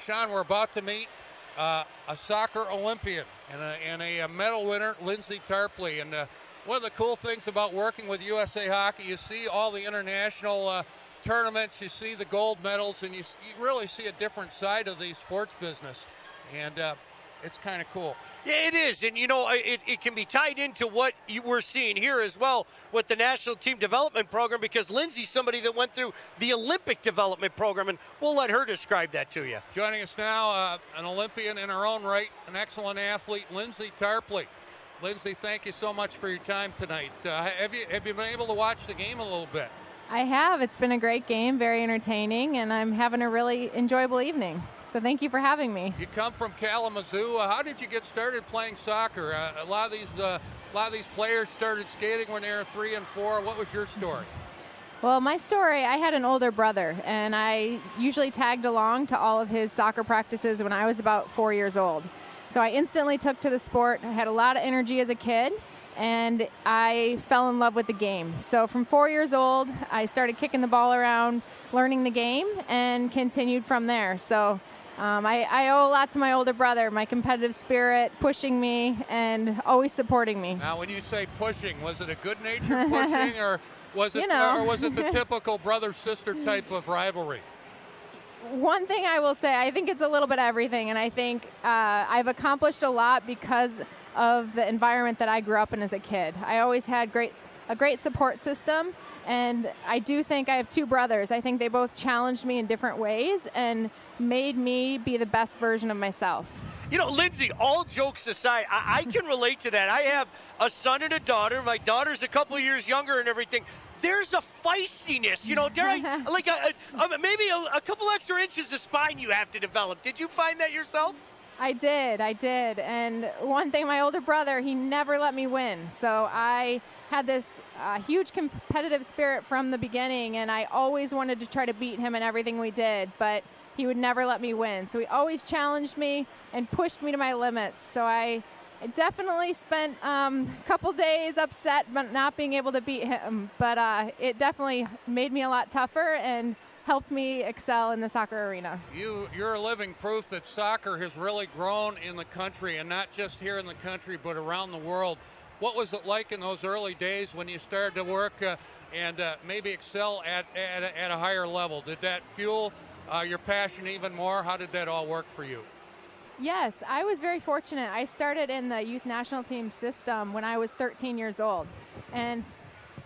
Sean, we're about to meet a soccer Olympian and a medal winner, Lindsay Tarpley. And one of the cool things about working with USA Hockey, you see all the international tournaments, you see the gold medals, and you really see a different side of the sports business. And it's kind of cool. Yeah, it is. And, you know, it can be tied into what we're seeing here as well with the National Team Development Program, because Lindsay's somebody that went through the Olympic Development Program, and we'll let her describe that to you. Joining us now, an Olympian in her own right, an excellent athlete, Lindsay Tarpley. Lindsay, thank you so much for your time tonight. Have you been able to watch the game a little bit? I have. It's been a great game, very entertaining, and I'm having a really enjoyable evening. So thank you for having me. You come from Kalamazoo. How did you get started playing soccer? A lot of these players started skating when they were 3 and 4. What was your story? Well, my story, I had an older brother, and I usually tagged along to all of his soccer practices when I was about 4 years old. So I instantly took to the sport. I had a lot of energy as a kid, and I fell in love with the game. So from 4 years old, I started kicking the ball around, learning the game, and continued from there. So I owe a lot to my older brother, my competitive spirit, pushing me, and always supporting me. Now, when you say pushing, was it a good-natured pushing, or was it, or was it the typical brother-sister type of rivalry? One thing I will say, I think it's a little bit of everything, and I think I've accomplished a lot because of the environment that I grew up in as a kid. I always had a great support system, and I do think I have two brothers. I think they both challenged me in different ways and made me be the best version of myself. You know, Lindsay, all jokes aside, I can relate to that. I have a son and a daughter. My daughter's a couple of years younger and everything. There's a feistiness, you know, like maybe a couple extra inches of spine you have to develop. Did you find that yourself? I did. And one thing, my older brother, he never let me win. So I had this huge competitive spirit from the beginning, and I always wanted to try to beat him in everything we did, but he would never let me win. So he always challenged me and pushed me to my limits. So I definitely spent a couple days upset but not being able to beat him, but it definitely made me a lot tougher and helped me excel in the soccer arena. You're living proof that soccer has really grown in the country, and not just here in the country but around the world. What was it like in those early days when you started to work and maybe excel at a higher level? Did that fuel your passion even more? How did that all work for you? Yes, I was very fortunate. I started in the youth national team system when I was 13 years old, and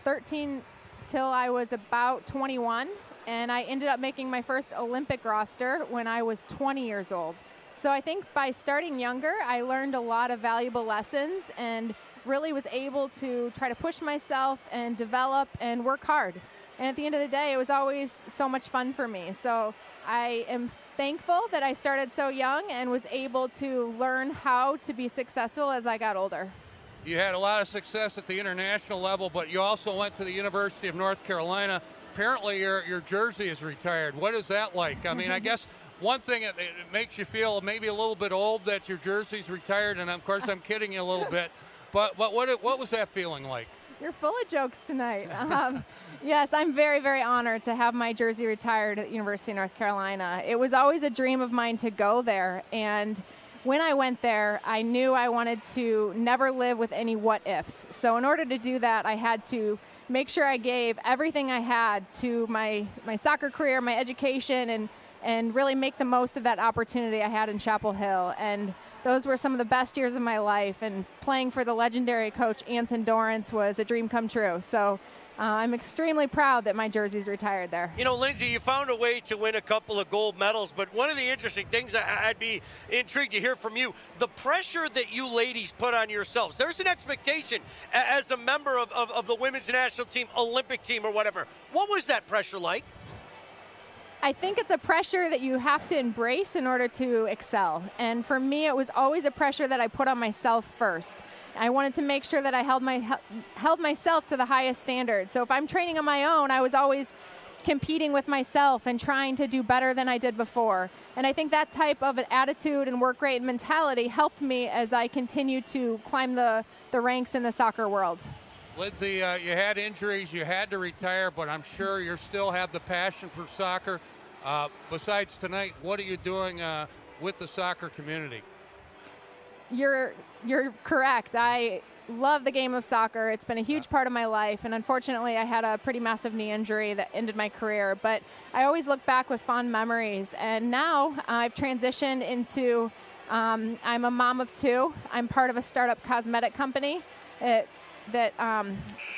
13 till I was about 21, and I ended up making my first Olympic roster when I was 20 years old. So I think by starting younger, I learned a lot of valuable lessons and really was able to try to push myself and develop and work hard. And at the end of the day, it was always so much fun for me. So I am thankful that I started so young and was able to learn how to be successful as I got older. You had a lot of success at the international level, but you also went to the University of North Carolina. Apparently your jersey is retired. What is that like? I mean, I guess one thing, it makes you feel maybe a little bit old that your jersey's retired, and of course I'm kidding you a little bit, but what was that feeling like? You're full of jokes tonight. Yes, I'm very, very honored to have my jersey retired at the University of North Carolina. It was always a dream of mine to go there, and when I went there, I knew I wanted to never live with any what-ifs. So in order to do that, I had to make sure I gave everything I had to my soccer career, my education, and really make the most of that opportunity I had in Chapel Hill. And those were some of the best years of my life, and playing for the legendary coach Anson Dorrance was a dream come true. So I'm extremely proud that my jersey's retired there. You know, Lindsay, you found a way to win a couple of gold medals, but one of the interesting things I'd be intrigued to hear from you, the pressure that you ladies put on yourselves. There's an expectation as a member of the women's national team, Olympic team or whatever. What was that pressure like? I think it's a pressure that you have to embrace in order to excel. And for me, it was always a pressure that I put on myself first. I wanted to make sure that I held myself to the highest standard. So if I'm training on my own, I was always competing with myself and trying to do better than I did before. And I think that type of an attitude and work rate and mentality helped me as I continued to climb the ranks in the soccer world. Lindsay, you had injuries, you had to retire, but I'm sure you still have the passion for soccer. besides tonight, what are you doing with the soccer community? You're correct. I love the game of soccer. It's been a huge part of my life, and unfortunately I had a pretty massive knee injury that ended my career, but I always look back with fond memories. And now I've transitioned into I'm a mom of 2. I'm part of a startup cosmetic company that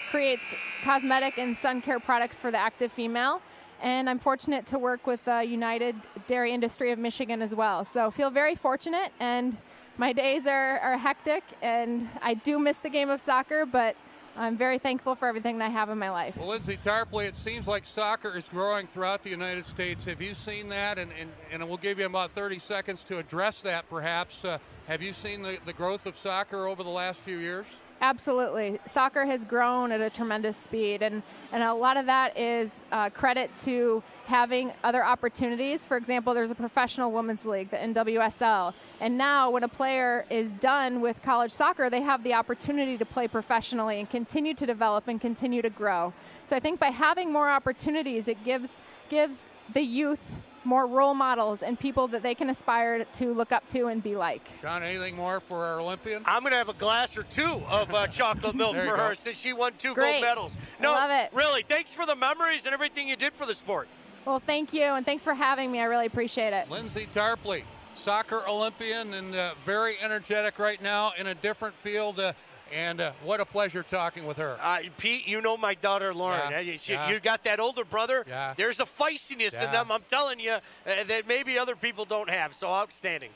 creates cosmetic and sun care products for the active female. And I'm fortunate to work with United Dairy Industry of Michigan as well. So feel very fortunate, and my days are hectic, and I do miss the game of soccer, but I'm very thankful for everything that I have in my life. Well, Lindsay Tarpley, it seems like soccer is growing throughout the United States. Have you seen that? And we'll give you about 30 seconds to address that, perhaps. Have you seen the growth of soccer over the last few years? Absolutely. Soccer has grown at a tremendous speed, and a lot of that is credit to having other opportunities. For example, there's a professional women's league, the NWSL, and now when a player is done with college soccer, they have the opportunity to play professionally and continue to develop and continue to grow. So I think by having more opportunities, it gives the youth more role models and people that they can aspire to look up to and be like. John, anything more for our Olympian? I'm going to have a glass or 2 of chocolate milk for her since she won 2 gold medals. No, I love it. Really, thanks for the memories and everything you did for the sport. Well, thank you, and thanks for having me. I really appreciate it. Lindsay Tarpley, soccer Olympian, and very energetic right now in a different field. And what a pleasure talking with her. Pete, you know my daughter, Lauren. You got that older brother. Yeah. There's a feistiness in them, I'm telling you, that maybe other people don't have. So outstanding.